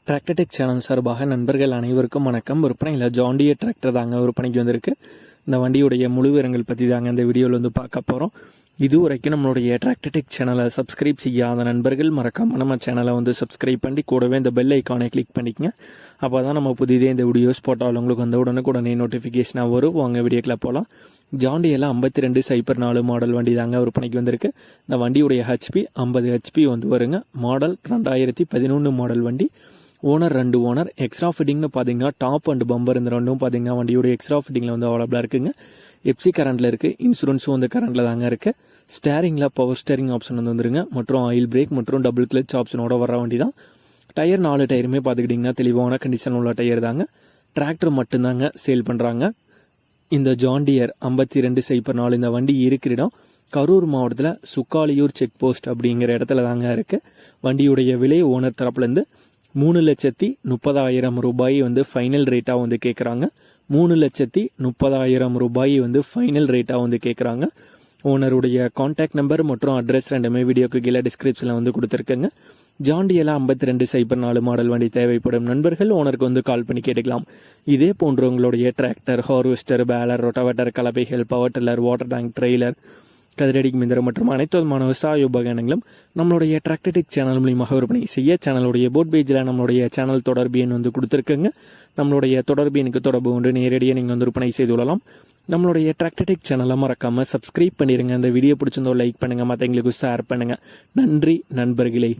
Tractor Tech channel சார்பாக நண்பர்கள் அனைவருக்கும் வணக்கம். விற்பனையில் ஜான் டியர் டிராக்டர் தாங்க விற்பனைக்கு வந்திருக்கு. இந்த வண்டியுடைய முழு விவரங்கள் பற்றி தாங்க இந்த வீடியோவில் வந்து பார்க்க போகிறோம். இதுவரைக்கும் நம்மளுடைய டிராக்டர்டெக் சேனலை சப்ஸ்கிரைப் செய்யாத நண்பர்கள் மறக்காமல் நம்ம சேனலை வந்து சப்ஸ்கிரைப் பண்ணி கூடவே இந்த பெல் ஐக்கானை கிளிக் பண்ணிக்கங்க. அப்போ தான் நம்ம புதிதே இந்த வீடியோஸ் போட்டால் உங்களுக்கு வந்து உடனே நோட்டிஃபிகேஷனாக வரும். வாங்க வீடியோக்கில் போகலாம். ஜான் டியரில் 5204 மாடல் வண்டி தாங்க விற்பனைக்கு வந்திருக்கு. இந்த வண்டியுடைய ஹெச்பி 50 ஹெச்பி வந்து வருங்க. மாடல் 2011 மாடல் வண்டி. Owner 2 owner. எக்ஸ்ட்ரா ஃபிட்டிங்னு பார்த்தீங்கன்னா டாப் அண்ட் பம்பர் இந்த ரெண்டும் பார்த்தீங்கன்னா வண்டியோடைய எக்ஸ்ட்ரா ஃபிட்டிங்கில் வந்து அவைலபிளாக இருக்குங்க. எஃப்சி கரண்டில் இருக்குது. இன்சூரன்ஸும் வந்து கரண்டில் தாங்க இருக்குது. ஸ்டேரிங்கில் பவர் ஸ்டேரிங் ஆப்ஷன் வந்து வந்துருங்க. மற்றும் ஆயில் பிரேக் மற்றும் டபுள் கிளச் ஆப்ஷனோட வர வண்டி தான். டயர் 4 டயருமே பார்த்துக்கிட்டிங்கன்னா தெளிவான கண்டிஷன் உள்ள டயர் தாங்க. டிராக்டர் மட்டும்தாங்க சேல் பண்ணுறாங்க. இந்த ஜான் டியர் 5204 இந்த வண்டி இருக்கிற இடம் கரூர் மாவட்டத்தில் சுக்காலியூர் செக் போஸ்ட் அப்படிங்கிற இடத்துல தாங்க இருக்குது. வண்டியுடைய விலை ஓனர் தரப்புலேருந்து 3,30,000 ரூபாய் வந்து ஃபைனல் ரேட்டாக வந்து கேட்குறாங்க. 3,30,000 ரூபாய் வந்து ஃபைனல் ரேட்டாக வந்து கேட்குறாங்க. ஓனருடைய கான்டாக்ட் நம்பர் மற்றும் அட்ரஸ் ரெண்டுமே வீடியோக்கு கீழே டிஸ்கிரிப்ஷனில் வந்து கொடுத்துருக்கேங்க. ஜான் டியர் 5204 மாடல் வண்டி தேவைப்படும் நண்பர்கள் ஓனருக்கு வந்து கால் பண்ணி கேட்டுக்கலாம். இதே போன்று உங்களுடைய டிராக்டர், ஹார்வெஸ்டர், பேலர், ரொட்டவேட்டர், கலப்பைகள், power tiller, water tank, trailer, கதிரடி மிந்திரம் மற்றும் அனைத்து விதமான விவசாய உபகரணங்களும் நம்மளுடைய டிராக்டர்டெக் சேனல் மூலியமாக விற்பனை செய்ய சேனலுடைய போட் பேஜில் நம்மளுடைய சேனல் தொடர்பு எண் வந்து கொடுத்துருக்குங்க. நம்மளுடைய தொடர்பு எண்ணுக்கு தொடர்பு கொண்டு நேரடியாக நீங்கள் வந்து விற்பனை செய்து கொள்ளலாம். நம்மளுடைய டிராக்டர்டெக் சேனலை மறக்காமல் சப்ஸ்கிரைப் பண்ணிடுங்க. இந்த வீடியோ பிடிச்சிருந்தோ லைக் பண்ணுங்கள், மற்றவங்களுக்கு ஷேர் பண்ணுங்கள். நன்றி நண்பர்களே.